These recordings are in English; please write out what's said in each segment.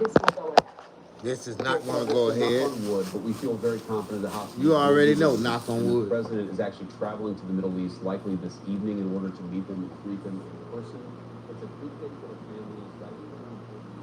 this will go ahead. This is not going to go ahead. Knock on wood, but we feel very confident the hospital. You already know, knock on wood. The president is actually traveling to the Middle East, likely this evening, in order to meet them and greet them in person. It's a big day for the families. That is very important.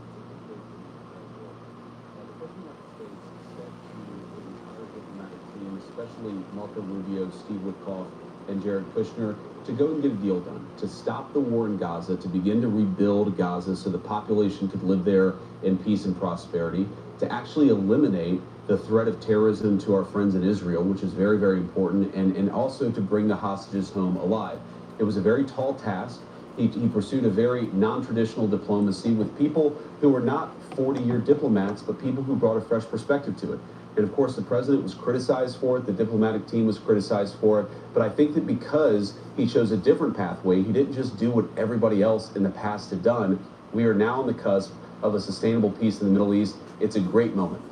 The president of the States said to the entire diplomatic team, especially Marco Rubio, Steve Witkoff, and Jared Kushner, to go and get a deal done, to stop the war in Gaza, to begin to rebuild Gaza so the population could live there in peace and prosperity, to actually eliminate the threat of terrorism to our friends in Israel, which is very, very important, and also to bring the hostages home alive. It was a very tall task. He pursued a very non-traditional diplomacy with people who were not 40-year diplomats, but people who brought a fresh perspective to it. And of course, the president was criticized for it. The diplomatic team was criticized for it. But I think that because he chose a different pathway, he didn't just do what everybody else in the past had done. We are now on the cusp of a sustainable peace in the Middle East. It's a great moment.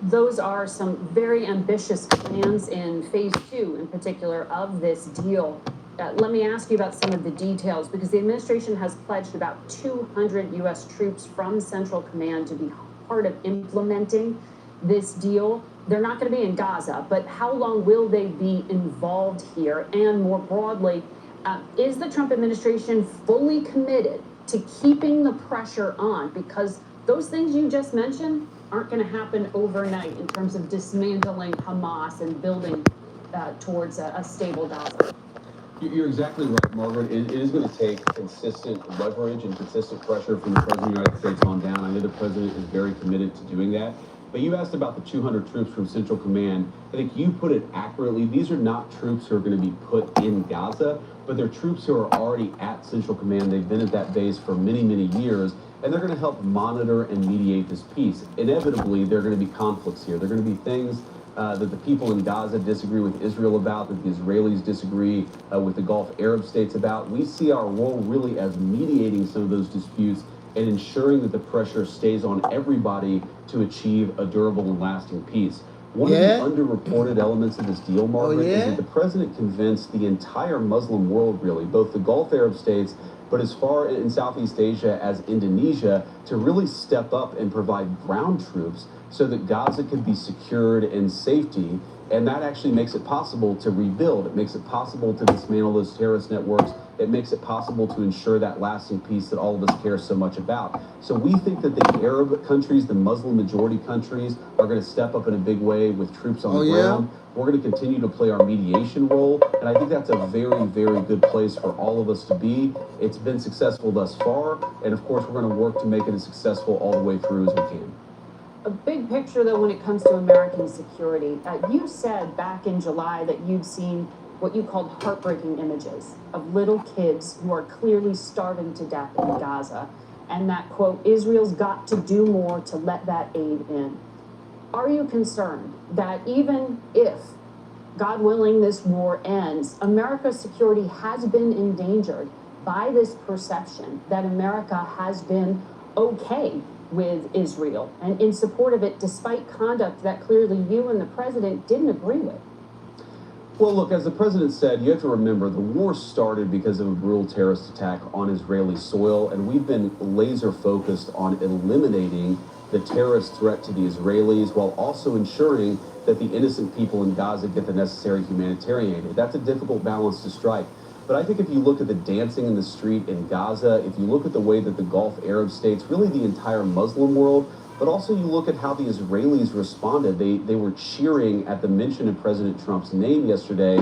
Those are some very ambitious plans in phase 2, in particular, of this deal. Let me ask you about some of the details, because the administration has pledged about 200 U.S. troops from Central Command to be part of implementing this deal. They're not going to be in Gaza, but how long will they be involved here? And more broadly, is the Trump administration fully committed to keeping the pressure on? Because those things you just mentioned aren't going to happen overnight in terms of dismantling Hamas and building towards a stable Gaza. You're exactly right, Margaret. It is going to take consistent leverage and consistent pressure from the President of the United States on down. I know the President is very committed to doing that. But you asked about the 200 troops from Central Command. I think you put it accurately. These are not troops who are going to be put in Gaza, but they're troops who are already at Central Command. They've been at that base for many, many years, and they're going to help monitor and mediate this peace. Inevitably, there are going to be conflicts here. There are going to be things that the people in Gaza disagree with Israel about, that the Israelis disagree with the Gulf Arab states about. We see our role really as mediating some of those disputes and ensuring that the pressure stays on everybody to achieve a durable and lasting peace. One of the underreported elements of this deal, Margaret, is that the president convinced the entire Muslim world, really, both the Gulf Arab states, but as far in Southeast Asia as Indonesia, to really step up and provide ground troops so that Gaza could be secured in safety. And that actually makes it possible to rebuild. It makes it possible to dismantle those terrorist networks. It makes it possible to ensure that lasting peace that all of us care so much about. So we think that the Arab countries, the Muslim majority countries, are going to step up in a big way with troops on the ground. We're going to continue to play our mediation role. And I think that's a very, very good place for all of us to be. It's been successful thus far. And of course, we're going to work to make it as successful all the way through as we can. A big picture, though, when it comes to American security. You said back in July that you'd seen what you called heartbreaking images of little kids who are clearly starving to death in Gaza, and that, quote, Israel's got to do more to let that aid in. Are you concerned that even if, God willing, this war ends, America's security has been endangered by this perception that America has been okay with Israel and in support of it, despite conduct that clearly you and the president didn't agree with? Well, look, as the president said, you have to remember the war started because of a brutal terrorist attack on Israeli soil, and we've been laser focused on eliminating the terrorist threat to the Israelis while also ensuring that the innocent people in Gaza get the necessary humanitarian aid. That's a difficult balance to strike. But I think if you look at the dancing in the street in Gaza, if you look at the way that the Gulf Arab states, really the entire Muslim world, but also you look at how the Israelis responded. They were cheering at the mention of President Trump's name yesterday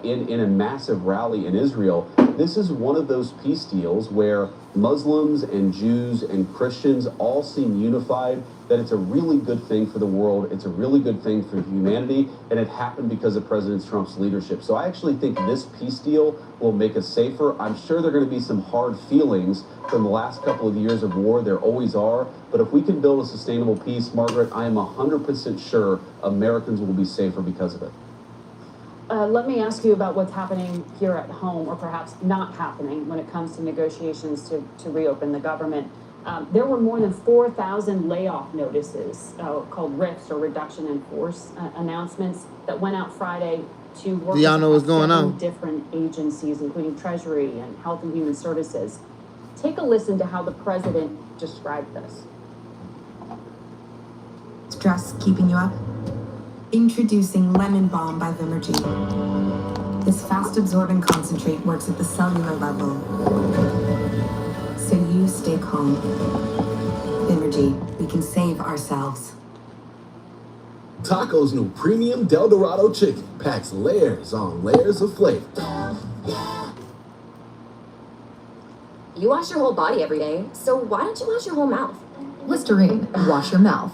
in a massive rally in Israel. This is one of those peace deals where Muslims and Jews and Christians all seem unified, that it's a really good thing for the world. It's a really good thing for humanity, and it happened because of President Trump's leadership. So I actually think this peace deal will make us safer. I'm sure there are going to be some hard feelings from the last couple of years of war. There always are. But if we can build a sustainable peace, Margaret, I am 100% sure Americans will be safer because of it. Let me ask you about what's happening here at home, or perhaps not happening, when it comes to negotiations to reopen the government. There were more than 4,000 layoff notices, called RIFs, or reduction in force announcements, that went out Friday to work Do y'all know what's going several on? different agencies, including Treasury and Health and Human Services. Take a listen to how the president described this. Stress keeping you up? Introducing Lemon Balm by Vimergy. This fast-absorbing concentrate works at the cellular level, so you stay calm. Vimergy, we can save ourselves. Taco's new premium Del Dorado chicken packs layers on layers of flavor. You wash your whole body every day, so why don't you wash your whole mouth? Listerine and wash your mouth.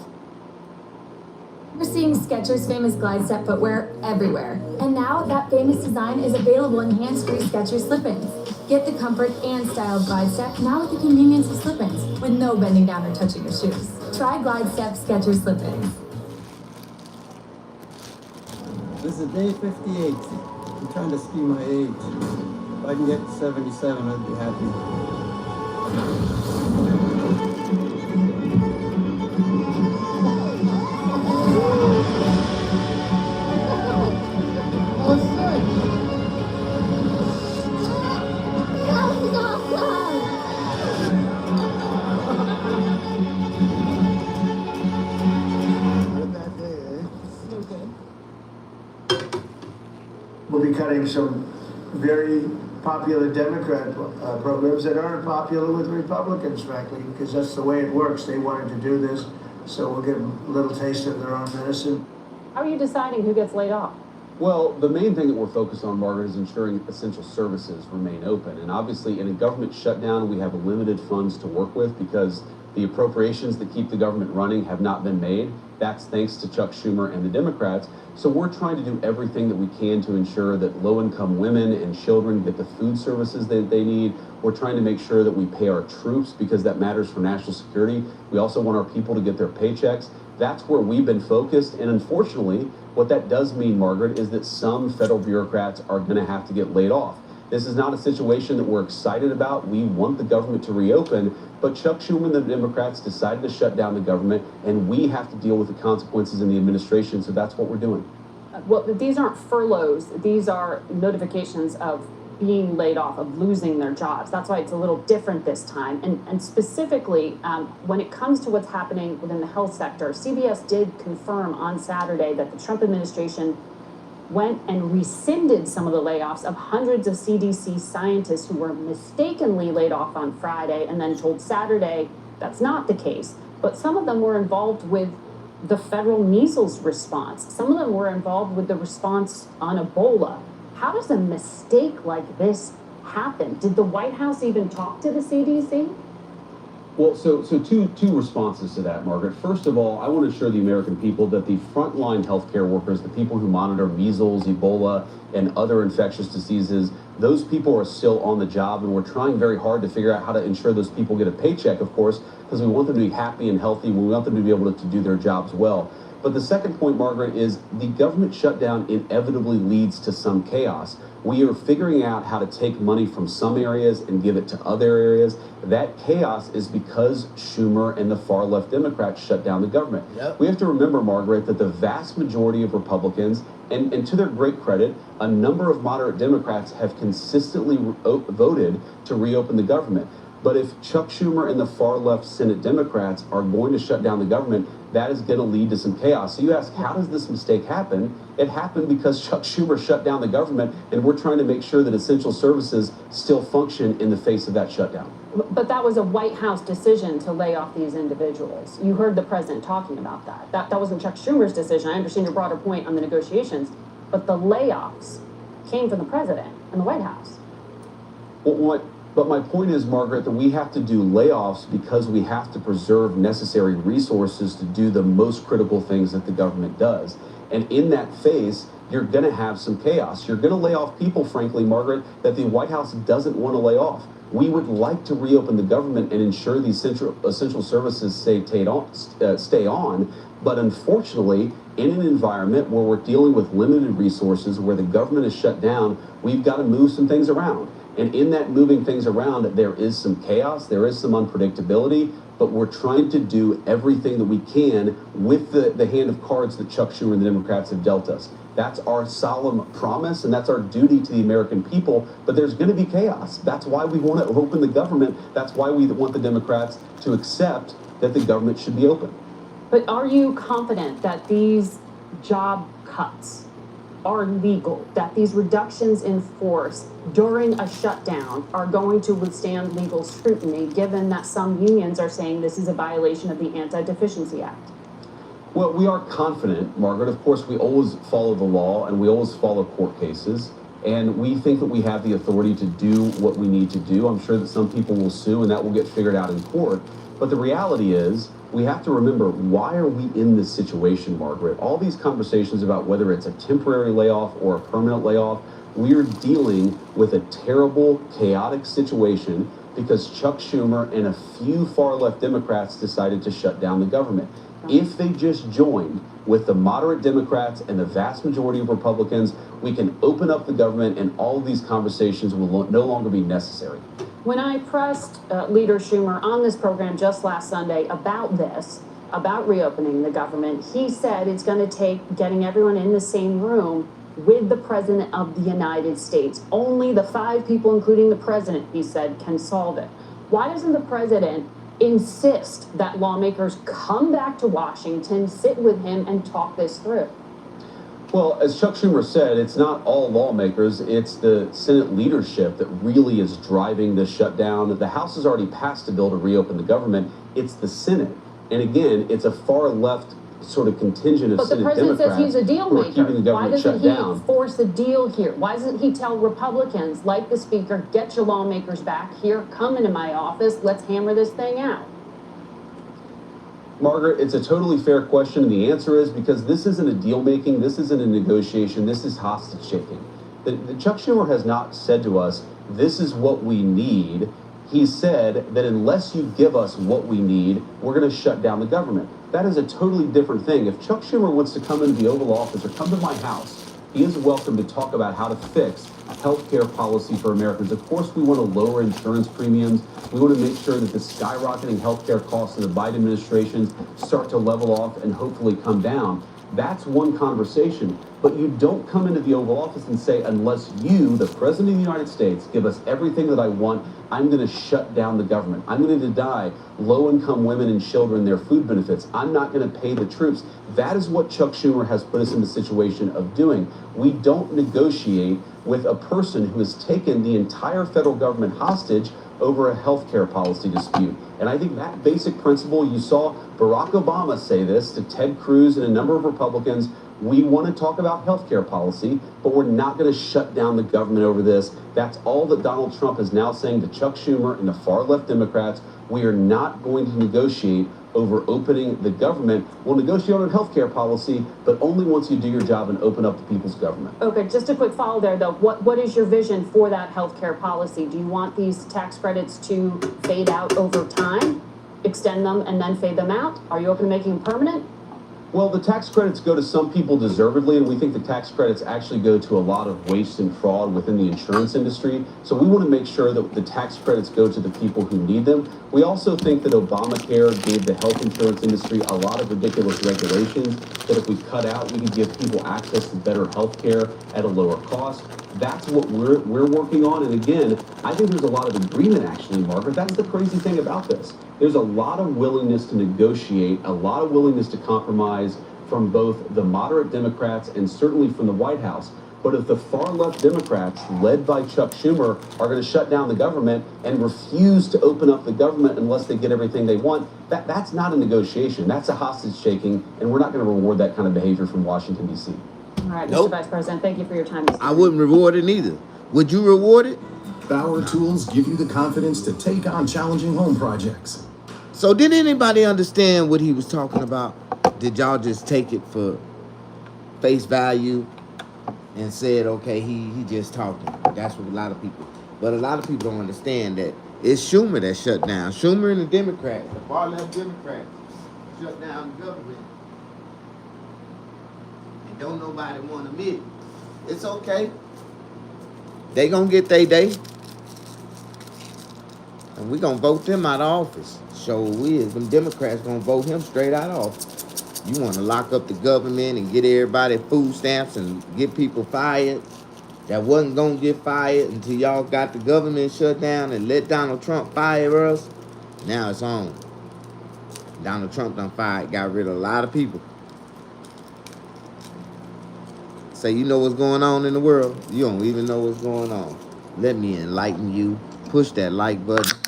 We're seeing Skechers' famous glide step footwear everywhere. And now that famous design is available in hands-free Skechers slip-ins. Get the comfort and style of glide step now with the convenience of slip-ins with no bending down or touching your shoes. Try glide step Skechers slip-ins. This is day 58. I'm trying to ski my age. If I can get to 77, I'd be happy. We'll be cutting some very popular Democrat programs that aren't popular with Republicans, frankly, because that's the way it works. They wanted to do this, so we'll give them a little taste of their own medicine. How are you deciding who gets laid off? Well, the main thing that we're focused on, Margaret, is ensuring essential services remain open. And obviously, in a government shutdown, we have limited funds to work with because the appropriations that keep the government running have not been made. That's thanks to Chuck Schumer and the Democrats. So we're trying to do everything that we can to ensure that low-income women and children get the food services that they need. We're trying to make sure that we pay our troops because that matters for national security. We also want our people to get their paychecks. That's where we've been focused. And unfortunately, what that does mean, Margaret, is that some federal bureaucrats are going to have to get laid off. This is not a situation that we're excited about. We want the government to reopen, but Chuck Schumer and the Democrats decided to shut down the government, and we have to deal with the consequences in the administration, so that's what we're doing. Well, these aren't furloughs. These are notifications of being laid off, of losing their jobs. That's why it's a little different this time. And specifically, when it comes to what's happening within the health sector, CBS did confirm on Saturday that the Trump administration went and rescinded some of the layoffs of hundreds of CDC scientists who were mistakenly laid off on Friday and then told Saturday that's not the case. But some of them were involved with the federal measles response. Some of them were involved with the response on Ebola. How does a mistake like this happen? Did the White House even talk to the CDC? Well, so two responses to that, Margaret. First of all, I want to assure the American people that the frontline healthcare workers, the people who monitor measles, Ebola, and other infectious diseases, those people are still on the job, and we're trying very hard to figure out how to ensure those people get a paycheck, of course, because we want them to be happy and healthy. We want them to be able to do their jobs well. But the second point, Margaret, is the government shutdown inevitably leads to some chaos. We are figuring out how to take money from some areas and give it to other areas. That chaos is because Schumer and the far left Democrats shut down the government. Yep. We have to remember, Margaret, that the vast majority of Republicans, and to their great credit, a number of moderate Democrats have consistently voted to reopen the government. But if Chuck Schumer and the far left Senate Democrats are going to shut down the government, that is going to lead to some chaos. So you ask, how does this mistake happen? It happened because Chuck Schumer shut down the government, and we're trying to make sure that essential services still function in the face of that shutdown. But that was a White House decision to lay off these individuals. You heard the president talking about that. That wasn't Chuck Schumer's decision. I understand your broader point on the negotiations, but the layoffs came from the president and the White House. But my point is, Margaret, that we have to do layoffs because we have to preserve necessary resources to do the most critical things that the government does. And in that phase, you're going to have some chaos. You're going to lay off people, frankly, Margaret, that the White House doesn't want to lay off. We would like to reopen the government and ensure these essential services stay on. But unfortunately, in an environment where we're dealing with limited resources, where the government is shut down, we've got to move some things around. And in that moving things around, there is some chaos, there is some unpredictability, but we're trying to do everything that we can with the hand of cards that Chuck Schumer and the Democrats have dealt us. That's our solemn promise, and that's our duty to the American people, but there's going to be chaos. That's why we want to open the government. That's why we want the Democrats to accept that the government should be open. But are you confident that these job cuts are legal, that these reductions in force during a shutdown are going to withstand legal scrutiny, given that some unions are saying this is a violation of the Anti-Deficiency Act? Well, we are confident, Margaret. Of course, we always follow the law and we always follow court cases. And we think that we have the authority to do what we need to do. I'm sure that some people will sue and that will get figured out in court. But the reality is, we have to remember, why are we in this situation, Margaret? All these conversations about whether it's a temporary layoff or a permanent layoff, we're dealing with a terrible, chaotic situation because Chuck Schumer and a few far-left Democrats decided to shut down the government. If they just joined with the moderate Democrats and the vast majority of Republicans, we can open up the government and all of these conversations will no longer be necessary. When I pressed Leader Schumer on this program just last Sunday about this, about reopening the government, he said it's going to take getting everyone in the same room with the President of the United States. Only the 5 people, including the President, he said, can solve it. Why doesn't the President insist that lawmakers come back to Washington, sit with him, and talk this through? Well, as Chuck Schumer said, it's not all lawmakers, it's the Senate leadership that really is driving this shutdown. The House has already passed a bill to reopen the government. It's the Senate. And again, it's a far left sort of contingent of Senate Democrats. But the president says he's a deal who are keeping the maker. Why government doesn't shut down. he force a deal here? Why doesn't he tell Republicans, like the Speaker, get your lawmakers back here, come into my office, let's hammer this thing out? Margaret, it's a totally fair question, and the answer is because this isn't a deal making, this isn't a negotiation, this is hostage taking. The Chuck Schumer has not said to us, this is what we need. He said that unless you give us what we need, we're going to shut down the government. That is a totally different thing. If Chuck Schumer wants to come into the Oval Office or come to my house, he is welcome to talk about how to fix health care policy for Americans. Of course, we want to lower insurance premiums. We want to make sure that the skyrocketing health care costs of the Biden administration start to level off and hopefully come down. That's one conversation. But you don't come into the Oval Office and say, unless you, the President of the United States, give us everything that I want, I'm going to shut down the government. I'm going to deny low-income women and children their food benefits. I'm not going to pay the troops. That is what Chuck Schumer has put us in the situation of doing. We don't negotiate with a person who has taken the entire federal government hostage over a health care policy dispute. And I think that basic principle, you saw Barack Obama say this to Ted Cruz and a number of Republicans. We want to talk about health care policy, but we're not going to shut down the government over this. That's all that Donald Trump is now saying to Chuck Schumer and the far left Democrats. We are not going to negotiate over opening the government. We'll negotiate on health care policy, but only once you do your job and open up the people's government. Okay, just a quick follow there, though. What is your vision for that health care policy? Do you want these tax credits to fade out over time, extend them, and then fade them out? Are you open to making them permanent? Well, the tax credits go to some people deservedly, and we think the tax credits actually go to a lot of waste and fraud within the insurance industry. So we want to make sure that the tax credits go to the people who need them. We also think that Obamacare gave the health insurance industry a lot of ridiculous regulations that if we cut out, we could give people access to better health care at a lower cost. That's what we're working on. And again, I think there's a lot of agreement, actually, Margaret. That's the crazy thing about this. There's a lot of willingness to negotiate, a lot of willingness to compromise from both the moderate Democrats and certainly from the White House. But if the far left Democrats, led by Chuck Schumer, are going to shut down the government and refuse to open up the government unless they get everything they want, that's not a negotiation. That's a hostage taking, and we're not going to reward that kind of behavior from Washington, D.C. All right, Nope. Mr. Vice President, thank you for your time. I wouldn't reward it neither. Would you reward it? Bauer Tools give you the confidence to take on challenging home projects. So did anybody understand what he was talking about? Did y'all just take it for face value and said, okay, he just talking? That's what a lot of people. But a lot of people don't understand that it's Schumer that shut down. Schumer and the Democrats, the far left Democrats, shut down the government. And don't nobody want to admit it. It's okay. They gonna get their day. And we gonna vote them out of office. So we is. Them Democrats gonna vote him straight out of office. You want to lock up the government and get everybody food stamps and get people fired that wasn't gonna get fired until y'all got the government shut down and let Donald Trump fire us. Now it's on. Donald Trump done got rid of a lot of people. Say, you know what's going on in the world? You don't even know what's going on. Let me enlighten you. Push that like button.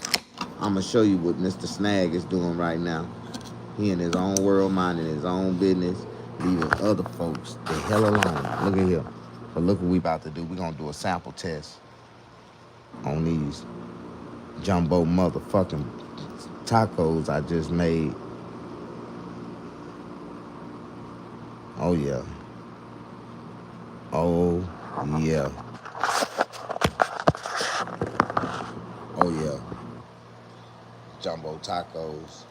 I'm going to show you what Mr. Snag is doing right now. He in his own world, minding his own business, leaving other folks the hell alone. Look at here. But look what we about to do. We're going to do a sample test on these jumbo motherfucking tacos I just made. Oh, yeah. Oh, yeah. Oh, yeah. Jumbo tacos.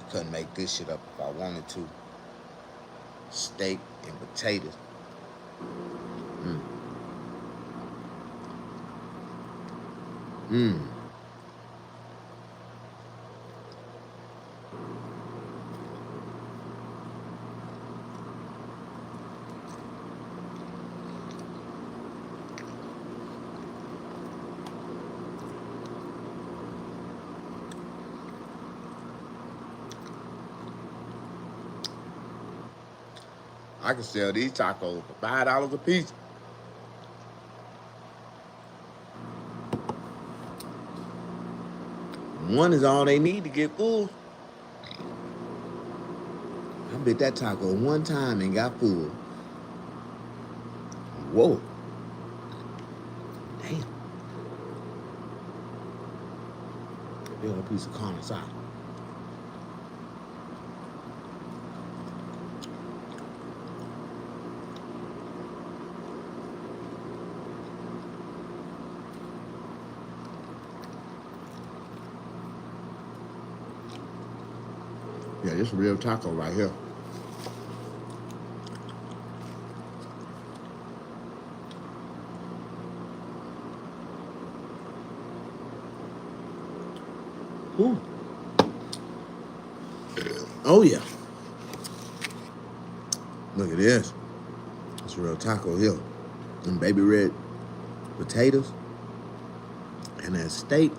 Couldn't make this shit up if I wanted to. Steak and potatoes. I can sell these tacos for $5 a piece. One is all they need to get full. I bit that taco one time and got full. Whoa. Damn. Big old piece of carne asada. Yeah, this is a real taco right here. Ooh. Oh, yeah. Look at this. It's a real taco here. And baby red potatoes. And that steak.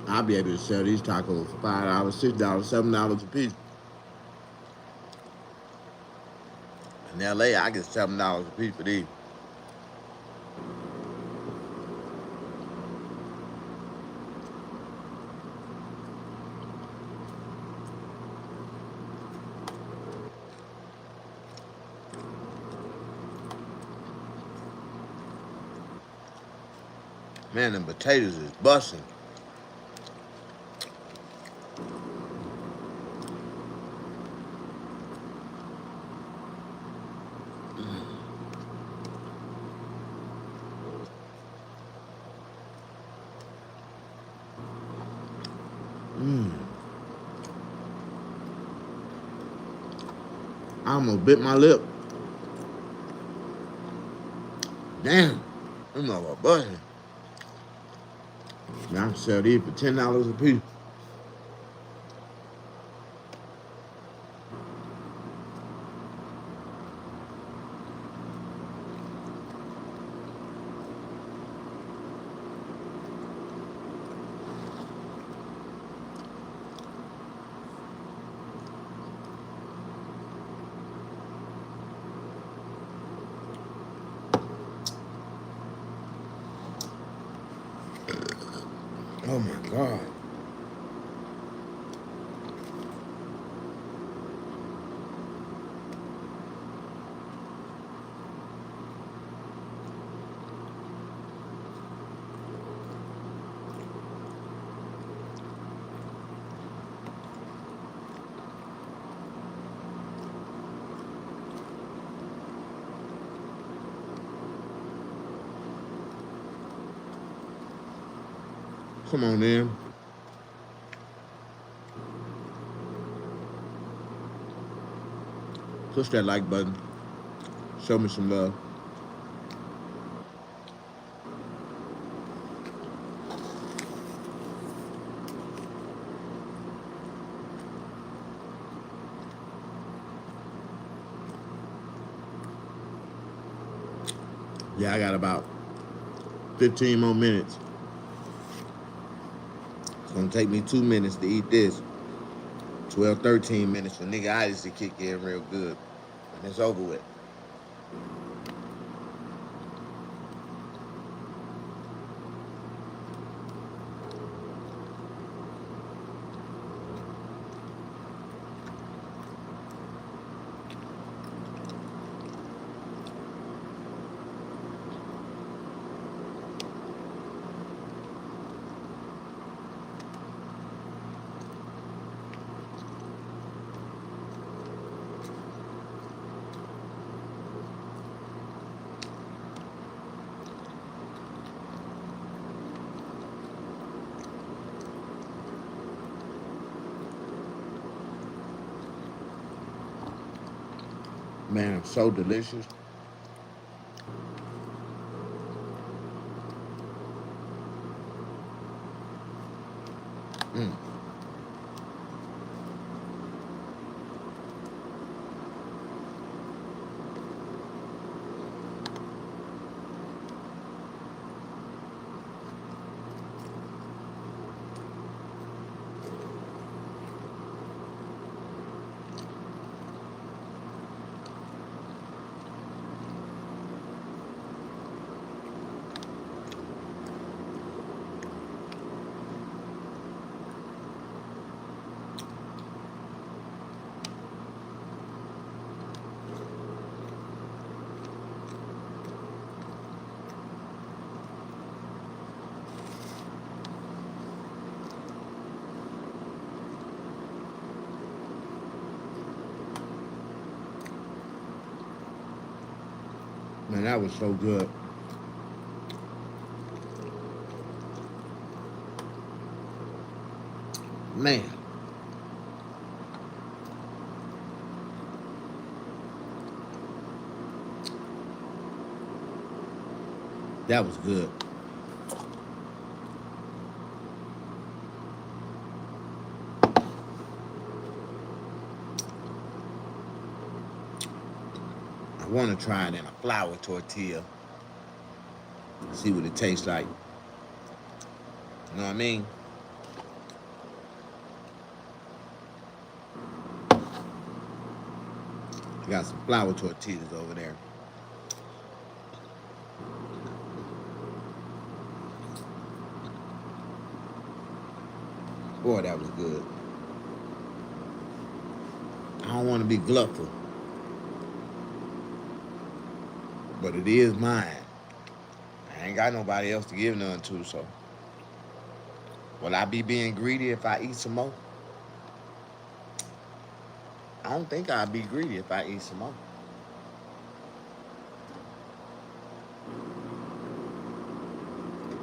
I'll be able to sell these tacos for $5, $6, $7 a piece. In LA, I get $7 a piece for these. Man, them potatoes is busting. I almost bit my lip. Damn, them motherfuckers busting. Man, I can sell these for $10 a piece. Oh my God. Come on in. Push that like button. Show me some love. Yeah, I got about 15 more minutes. It's gonna take me 2 minutes to eat this. 12, 13 minutes for nigga itis to kick in real good. And it's over with. Man, it's so delicious. Mm. Man, that was so good. Man. That was good. I want to try it in a flour tortilla. See what it tastes like. You know what I mean? I got some flour tortillas over there. Boy, that was good. I don't want to be gluttful, but it is mine. I ain't got nobody else to give none to, so. Will I be being greedy if I eat some more? I don't think I'll be greedy if I eat some more.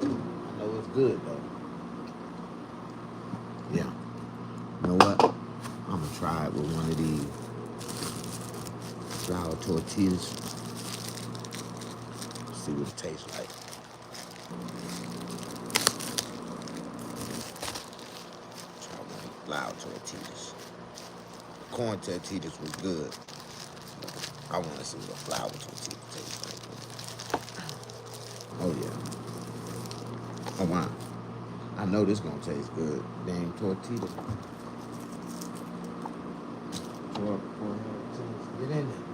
I know it's good, though. Yeah. You know what? I'm gonna try it with one of these flour tortillas. See what it tastes like. Try one of these flour tortillas. Corn tortillas was good. I want to see what a flour tortilla tastes like. Oh yeah. Oh wow. I know this gonna taste good. Dang tortilla. Get in there.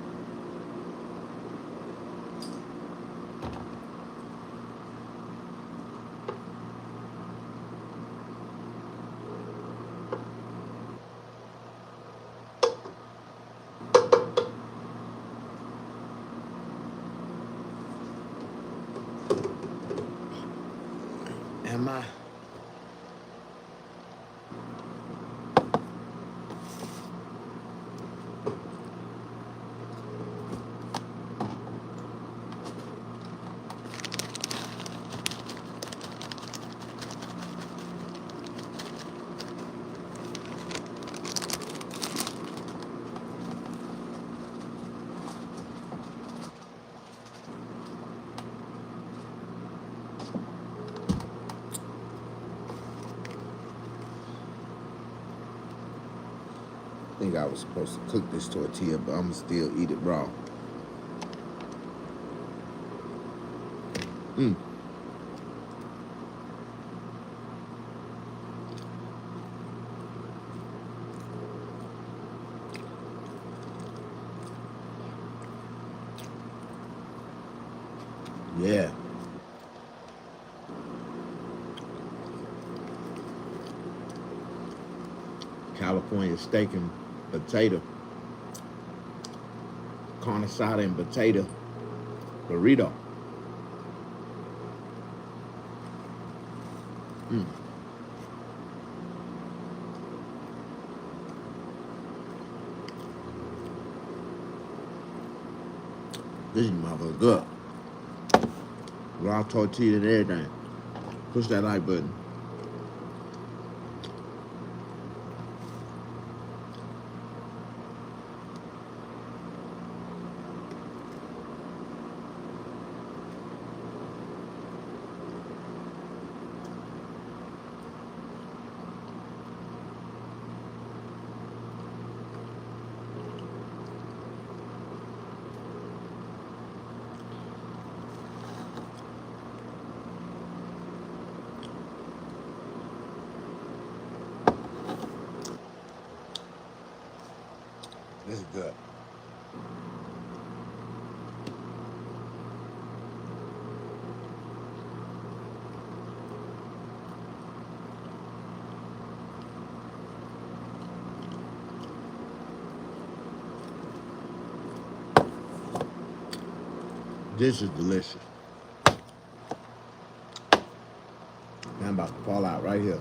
Am I? I think I was supposed to cook this tortilla, but I'm gonna still eat it raw. Mm. Yeah. California steak and potato. Carne asada and potato burrito. Mm. This motherfucker good. Raw tortilla and everything. Push that like button. This is good. This is delicious. I'm about to fall out right here.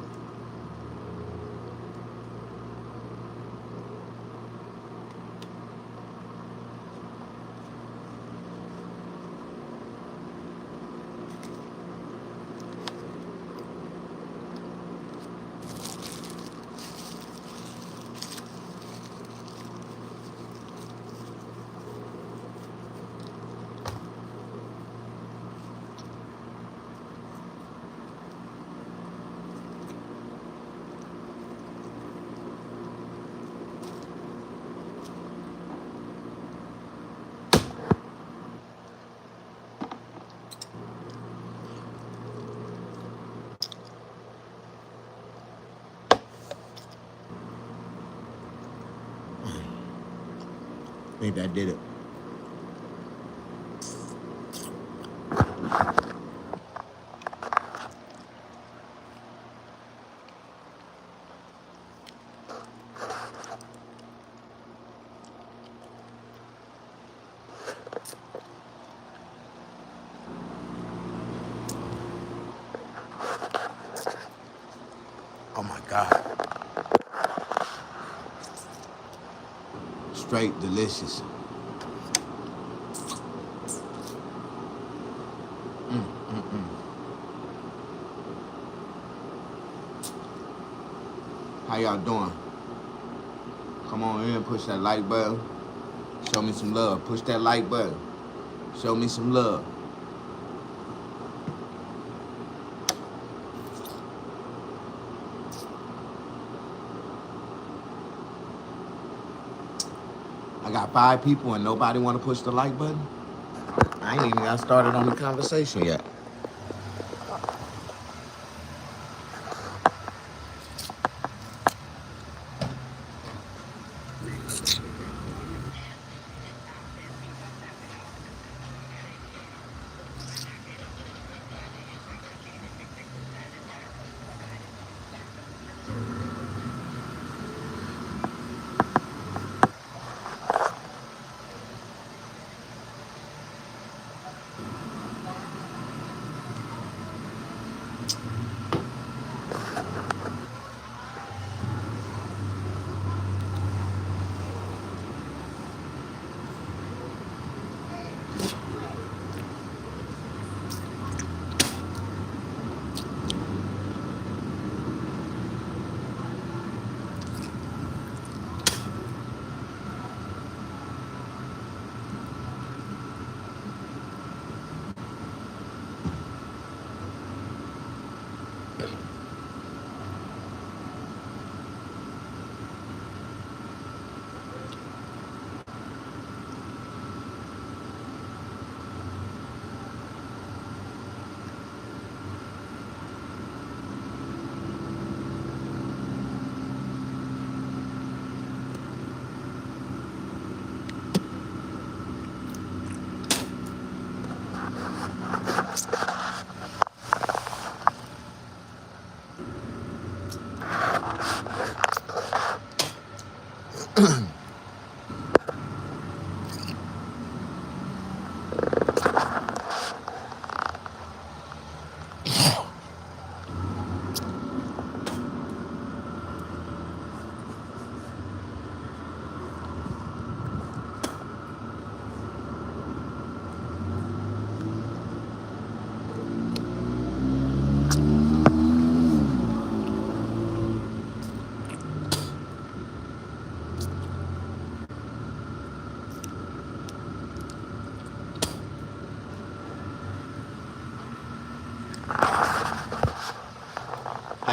I think that did it. Oh my God. Straight delicious. How y'all doing? Come on in, push that like button. Show me some love. Push that like button. Show me some love. I got 5 people and nobody want to push the like button? I ain't even got started on the conversation yet.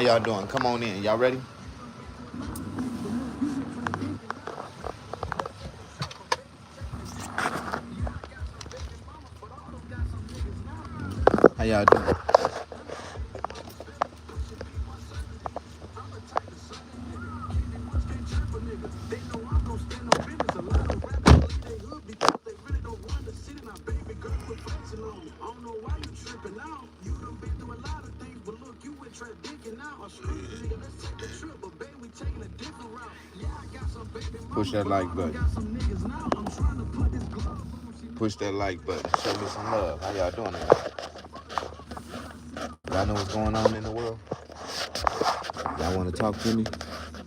How y'all doing? Come on in. Y'all ready? How y'all doing? Push that like button. Push that like button. Show me some love. How y'all doing tonight? Y'all know what's going on in the world? Y'all want to talk to me?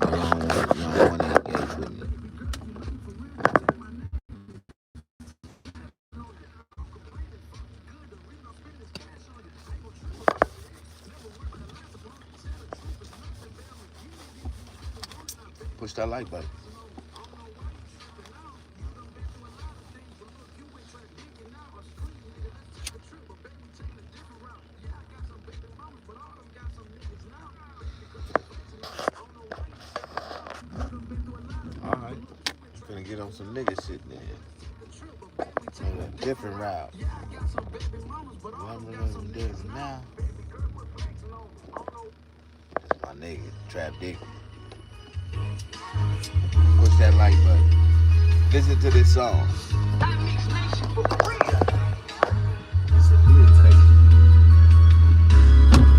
Or y'all want to engage with me? Push that like button. Alright. Gonna get on some nigga shit then. On a different route. Now. That's my nigga, Trap Dick. Push that like button. Listen to this song.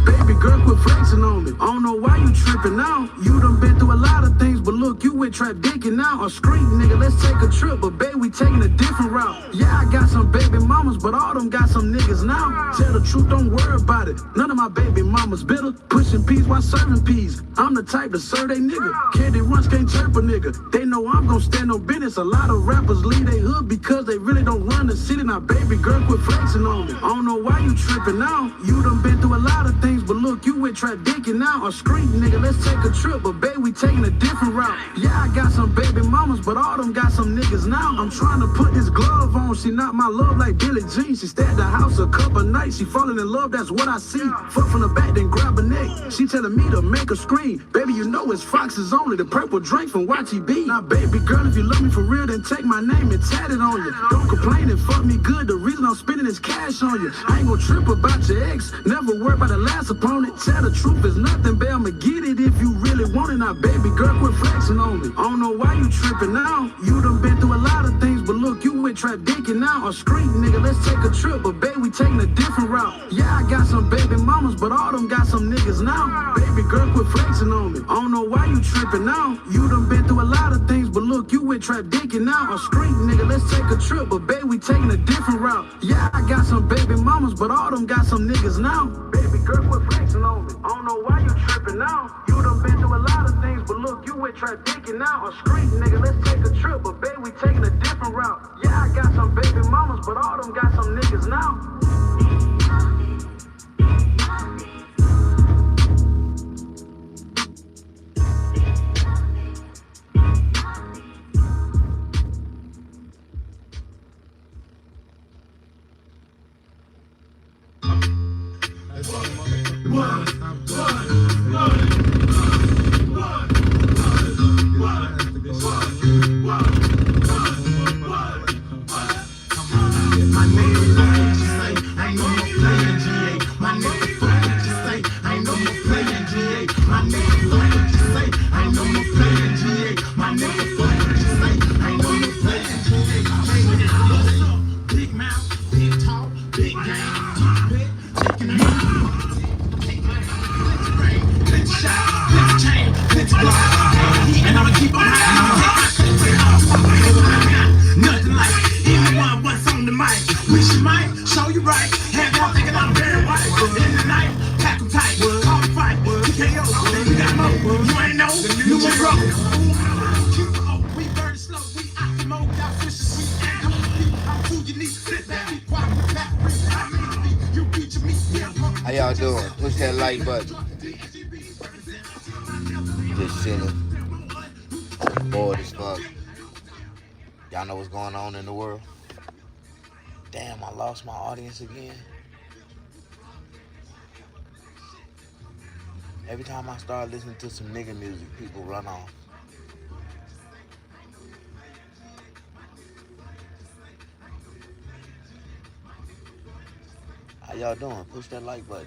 Baby girl, quit flexing on me. I don't know why you tripping now. You done been through a lot of things, but look, you went trap dicking now. On street, nigga, let's take a trip, but babe, we taking a different route. Yeah, I got some baby mamas, but all them got some niggas now. Tell the truth, don't worry about it. None of my baby mamas bitter. Pushing peas while serving peas. I'm the type to serve they nigga. Candy runs can't chirp a nigga. They know I'm gon' stand on business. A lot of rappers leave they hood because they really don't run the city. Now, baby girl, quit flexing on me. I don't know why you tripping now. You done been through a lot of things, but look, you went trap dicking now. On street, nigga, let's take a trip, but babe, we taking a different route. Yeah, I got some baby mamas, but all them got some niggas now. I'm trying to put this glove on. She not my love like Billie Jean. She stayed at the house a couple nights. She falling in love, that's what I see. Fuck from the back, then grab her neck. She telling me to make her scream. Baby, you know it's Fox's only. The purple drink from YTB. Now, baby girl, if you love me for real, then take my name and tat it on you. Don't complain and fuck me good. The reason I'm spending is cash on you. I ain't gon' trip about your ex. Never worry about the last opponent. Tell the truth is nothing, babe. I'ma get it if you really want it. Now, baby girl, quit flexing on me. I don't know why you tripping now. You done been through a lot of things, but look, you went trap dicking now. On street, nigga, let's take a trip, but babe, we taking a different route. Yeah, I got some baby mamas, but all them got some niggas now. Baby girl, quit flexing on me. I don't know why you tripping now. You done been through a lot of things, but look, you went trap dicking now. On street, nigga, let's take a trip, but babe, we taking a different route. Yeah, I got some baby mamas, but all them got some niggas now. Baby girl, quit flexing on me. I don't know why you tripping now. You done been through a lot of things, but look, you went trap dicking now. On street, nigga, let's take a trip, but babe, we taking a different route. Yeah, I got some baby mamas, but all them got some niggas now. My name is Push that like button. Just chilling. Bored as fuck. Y'all know what's going on in the world? Damn, I lost my audience again. Every time I start listening to some nigga music, people run off. How y'all doing? Push that like button.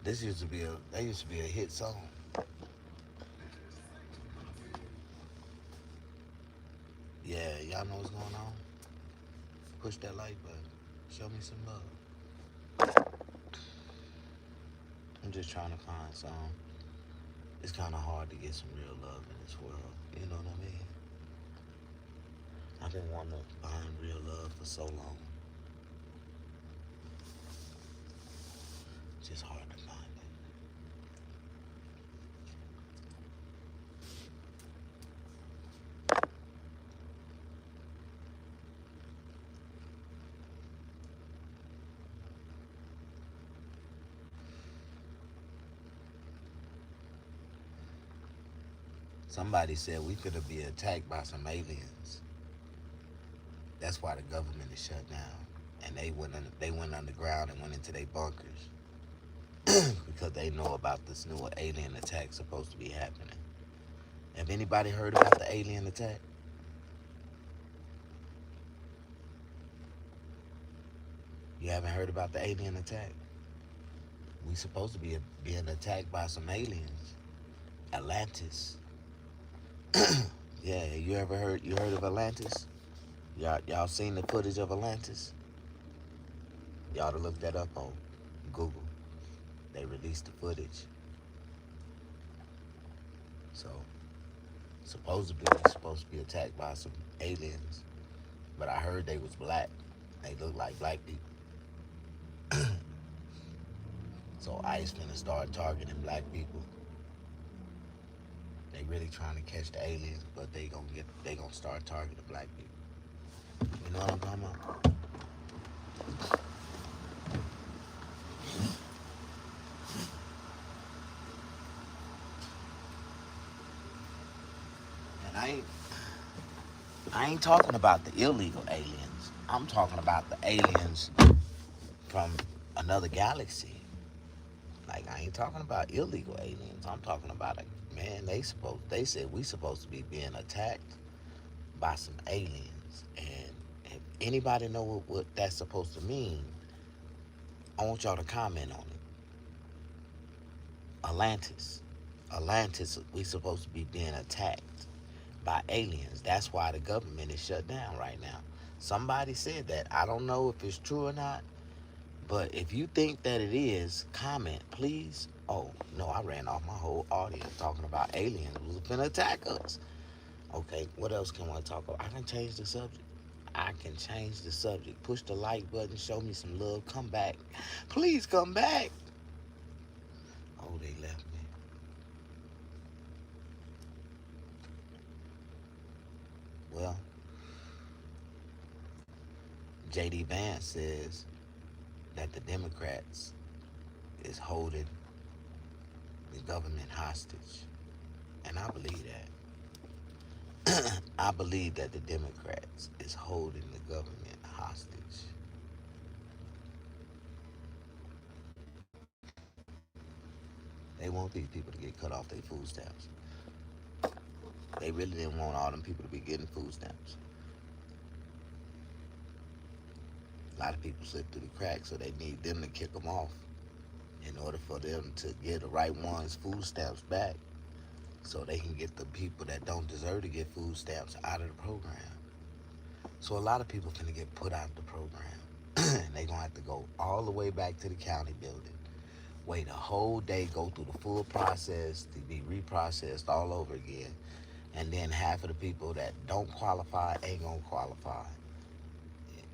That used to be a hit song. Yeah, y'all know what's going on? Push that like button. Show me some love. I'm just trying to find some. It's kind of hard to get some real love in this world. You know what I mean? I've been wanting to find real love for so long. It's just hard to find it. Somebody said we could be attacked by some aliens. That's why the government is shut down. And they went underground and went into their bunkers. Because they know about this new alien attack supposed to be happening. Have anybody heard about the alien attack? You haven't heard about the alien attack? We supposed to be being attacked by some aliens. Atlantis. Yeah, you heard of Atlantis? Y'all seen the footage of Atlantis? Y'all to look that up on Google. They released the footage. So, supposedly we're supposed to be attacked by some aliens. But I heard they was black. They look like black people. So ICE finna start targeting black people. They really trying to catch the aliens, but they gonna start targeting black people. You know what I'm talking about? And I ain't talking about the illegal aliens. I'm talking about the aliens from another galaxy. Like, I ain't talking about illegal aliens. I'm talking about they said we supposed to be being attacked by some aliens. And if anybody know what that's supposed to mean, I want y'all to comment on it. Atlantis, we supposed to be being attacked by aliens. That's why the government is shut down right now. Somebody said that. I don't know if it's true or not, but if you think that it is, comment, please. Oh, no, I ran off my whole audience talking about aliens who's gonna attack us. Okay, what else can I talk about? I can change the subject. Push the like button, show me some love, come back. Please come back. Oh, they left me. Well, J.D. Vance says that the Democrats is holding the government hostage. And I believe that. I believe that the Democrats is holding the government hostage. They want these people to get cut off their food stamps. They really didn't want all them people to be getting food stamps. A lot of people slip through the cracks, so they need them to kick them off in order for them to get the right ones food stamps back, so they can get the people that don't deserve to get food stamps out of the program. So a lot of people finna get put out of the program. And they gonna have to go all the way back to the county building, wait a whole day, go through the full process to be reprocessed all over again. And then half of the people that don't qualify ain't gonna qualify.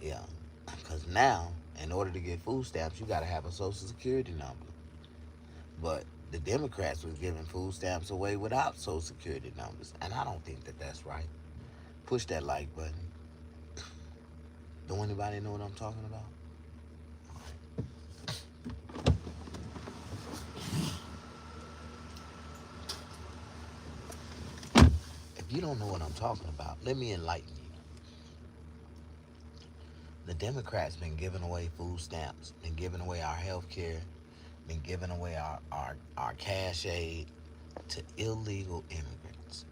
Yeah, because now, in order to get food stamps, you gotta have a social security number. But the Democrats was giving food stamps away without social security numbers. And I don't think that that's right. Push that like button. Do anybody know what I'm talking about? If you don't know what I'm talking about, let me enlighten you. The Democrats been giving away food stamps, been giving away our health care, been giving away our cash aid to illegal immigrants.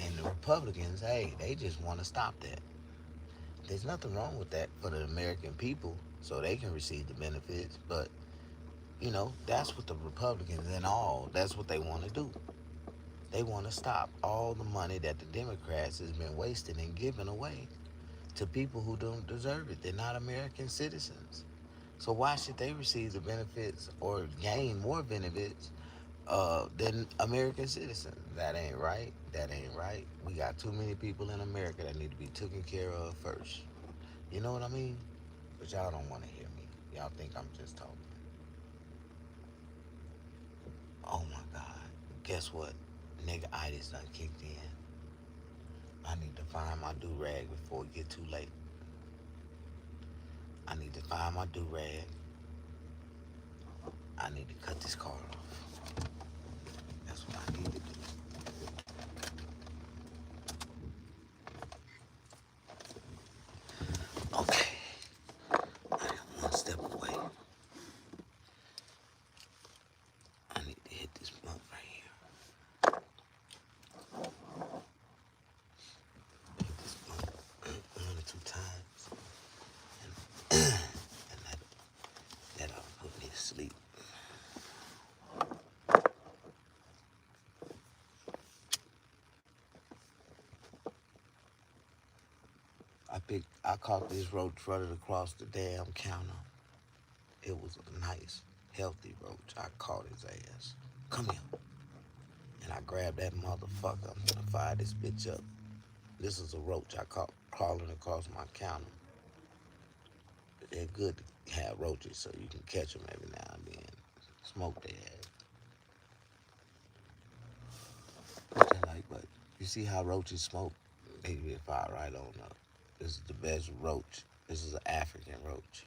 And the Republicans, hey, they just want to stop that. There's nothing wrong with that for the American people so they can receive the benefits. But, that's what the Republicans and all, that's what they want to do. They want to stop all the money that the Democrats has been wasting and giving away to people who don't deserve it. They're not American citizens. So why should they receive the benefits or gain more benefits than American citizens? That ain't right. That ain't right. We got too many people in America that need to be taken care of first. You know what I mean? But y'all don't want to hear me. Y'all think I'm just talking. Oh my God. Guess what? Nigga itis done kicked in. I need to find my do-rag before it get too late. I need to find my do-rag. I need to cut this card off. That's what I need to do. Okay. I am one step away. I need to hit this blunt right here. Hit this blunt 1 or 2 times. And that'll put me to sleep. I caught this roach running across the damn counter. It was a nice, healthy roach. I caught his ass. Come here. And I grabbed that motherfucker. I'm gonna fire this bitch up. This is a roach I caught crawling across my counter. They're good to have roaches so you can catch them every now and then. Smoke their ass. Which I like, but you see how roaches smoke? They get fire right on up. This is the best roach. This is an African roach.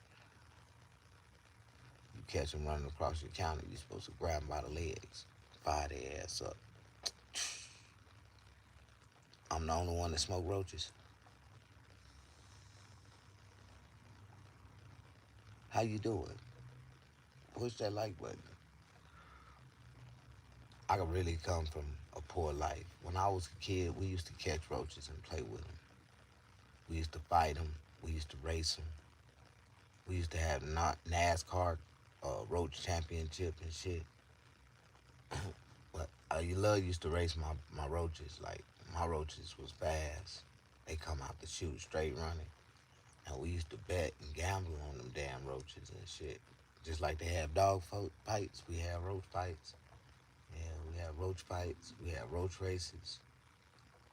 You catch them running across your counter, you're supposed to grab them by the legs, fire their ass up. I'm the only one that smoke roaches. How you doing? Push that like button. I could really come from a poor life. When I was a kid, we used to catch roaches and play with them. We used to fight them. We used to race them. We used to have NASCAR roach championship and shit. But your love used to race my roaches. Like, my roaches was fast. They come out the chute straight running. And we used to bet and gamble on them damn roaches and shit. Just like they have dog fights, we have roach fights. Yeah, we have roach fights. We have roach races.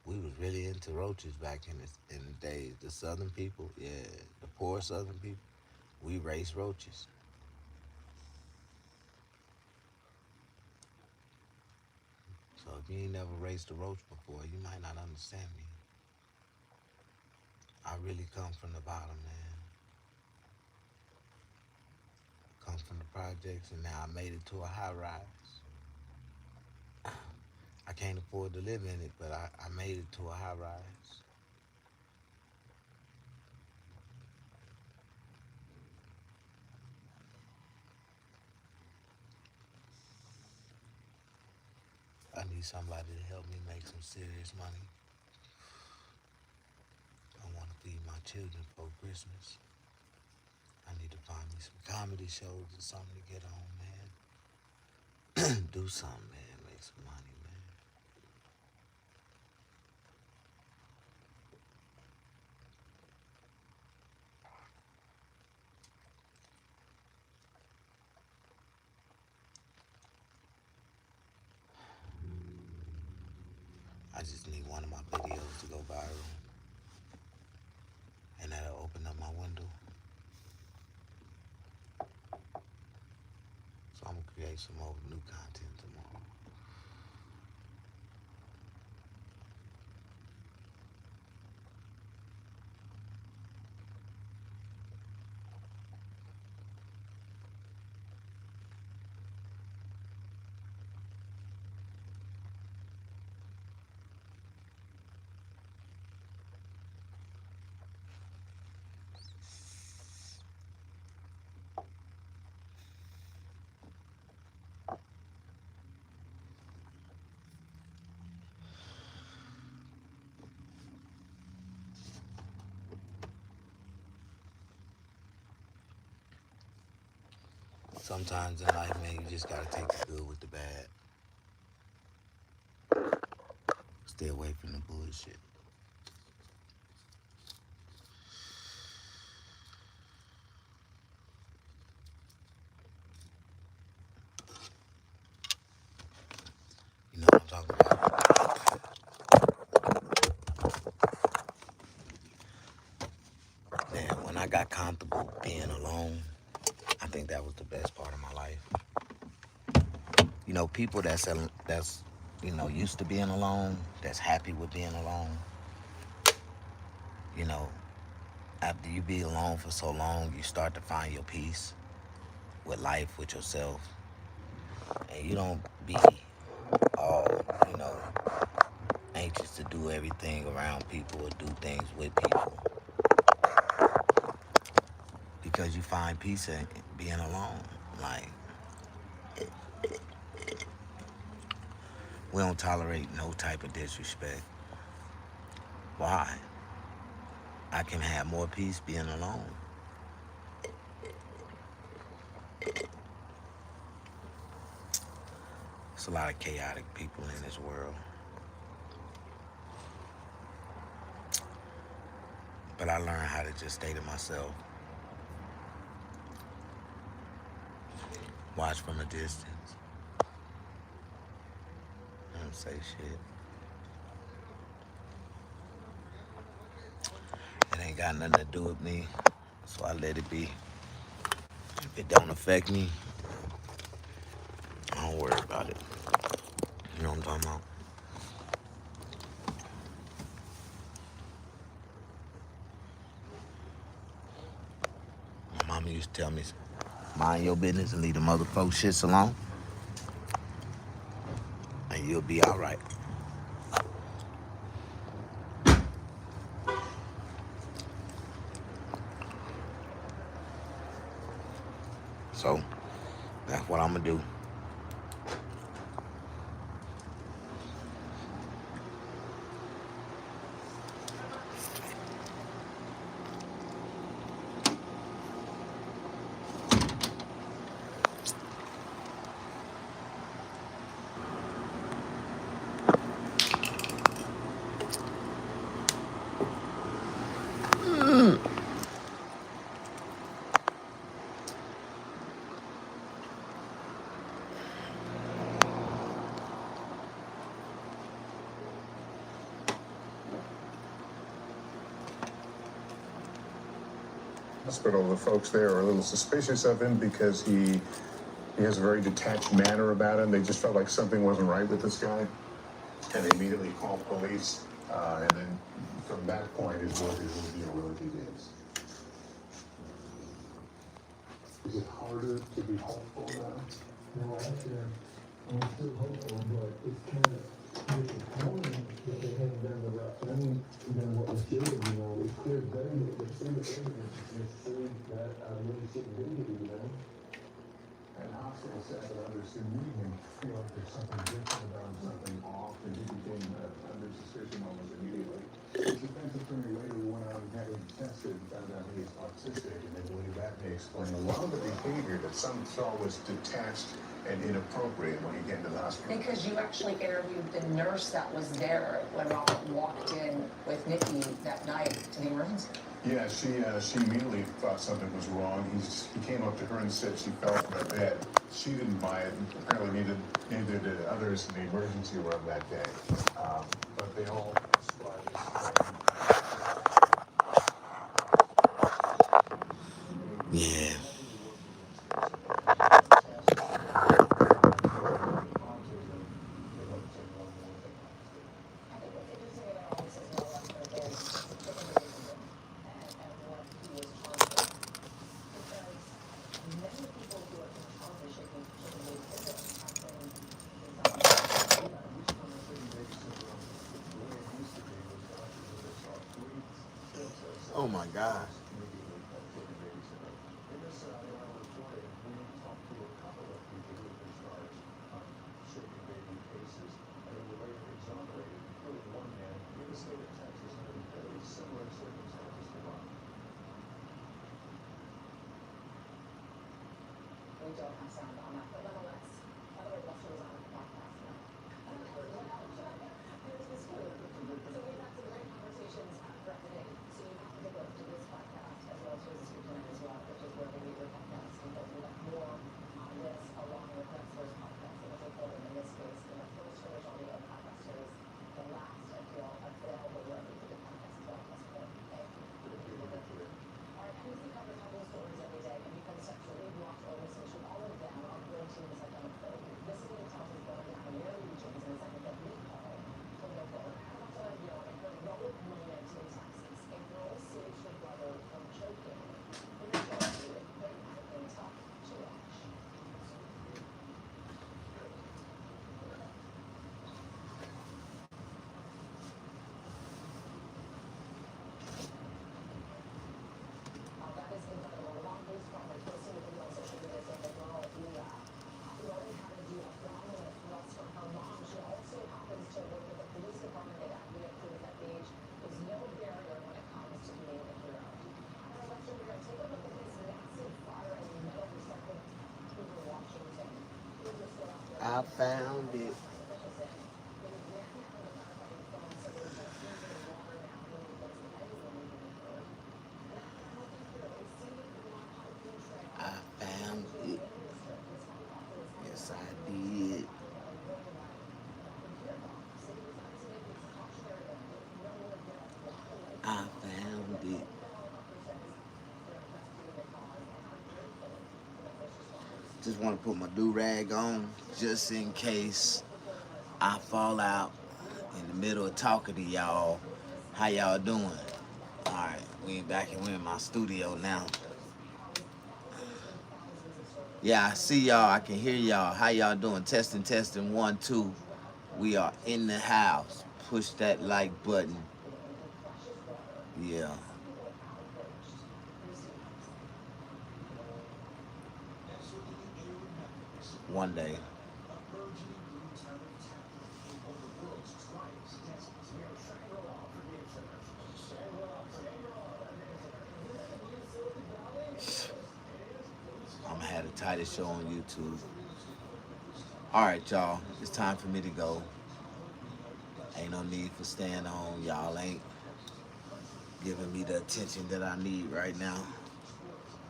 We was really into roaches back in the days. The southern people, yeah, the poor southern people, we raced roaches. So if you ain't never raced a roach before, you might not understand me. I really come from the bottom, man. Come from the projects, and now I made it to a high rise. I can't afford to live in it, but I made it to a high rise. I need somebody to help me make some serious money. I want to feed my children for Christmas. I need to find me some comedy shows or something to get on, man. Do something, man. Make some money, man. I just need one of my videos to go viral. And that'll open up my window. So I'm going to create some more new content tomorrow. Sometimes in life, man, you just gotta take the good with the bad. Stay away from the bullshit. You know what I'm talking about? Man, when I got comfortable being alone, I think that was the best part of my life. You know, people that's used to being alone, that's happy with being alone. You know, after you be alone for so long, you start to find your peace with life, with yourself, and you don't be all, you know, anxious to do everything around people or do things with people, because you find peace in being alone. Like, we don't tolerate no type of disrespect. Why? I can have more peace being alone. There's a lot of chaotic people in this world. But I learned how to just stay to myself. Watch from a distance. Don't say shit. It ain't got nothing to do with me, so I let it be. If it don't affect me, I don't worry about it. You know what I'm talking about? My mama used to tell me, mind your business and leave the motherfucker shits alone, and you'll be all right. So, that's what I'm gonna do. Hospital, the folks there are a little suspicious of him because he has a very detached manner about him. They just felt like something wasn't right with this guy, and they immediately called police. And then from that point is what his deal really begins. Is it harder to be hopeful now? No, actually, I'm still hopeful, but it's kind of disappointing that they haven't done the right thing than what we should have, you know. It's clear very that the clear evidence is saying that I really shouldn't be here, you know. And hospital staff and others immediately feel like there's something different about him, something off, and he became under suspicion almost immediately. His defense attorney later went out and had him tested and found out he is autistic, and they believe that may explain a lot of the behavior that some saw was detached and inappropriate when he came to the hospital. Because you actually interviewed the nurse that was there when Robert walked in with Nikki that night to the emergency. Yeah, she immediately thought something was wrong. He came up to her and said she fell from her bed. She didn't buy it, and apparently neither did others in the emergency room that day. But they all ascribed this. Yeah. Oh my God. don't have sound on that, but nonetheless, by the way, Lester was on a podcast. There's this food. So we've had some great conversations throughout the day. So you have to take a look to this podcast as well as to the tonight as well, which is where they meet with podcasts. And we'll have more on this along with Lexler's podcast that was recorded in this case in the first original video podcast series. The last, I feel, available wherever you get podcasts as well. That's important. Thank you. All right, NBC covers all those stories every day, and you can sexually watch or listen to all of them on Real Teams have done for you. This is what it tells us going down in your regions in a second that we call political. Outside of York, and her role of millions in Texas, a girl saves her brother from choking. In the story, they have been tough to watch. That is incredible. Long news from her posting a video on social media saying the girl, Leah, learning how to do abdominal thrusts from her mom. She also happens to work with the police department. They got Leah prove that age is no barrier when it comes to being a hero. All right, let's take a look at this massive fire in metal recycling Hoover, Washington. Here's a story out there. I found it. I found it. Yes, I did. I found it. Just want to put my do-rag on just in case I fall out in the middle of talking to y'all. How y'all doing? Alright, we in my studio now. Yeah, I see y'all. I can hear y'all. How y'all doing? Testing, 1, 2. We are in the house. Push that like button. Yeah. One day. I'm gonna have the tightest show on YouTube. Alright, y'all. It's time for me to go. Ain't no need for staying on. Y'all ain't giving me the attention that I need right now.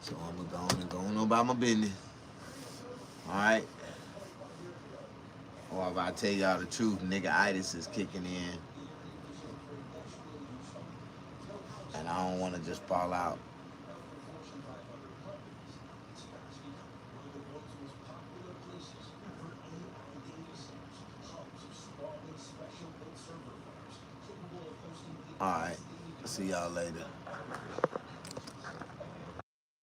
So I'm gonna go on about my business. Alright? Or if I tell y'all the truth, nigga-itis is kicking in. And I don't want to just fall out. Alright, see y'all later.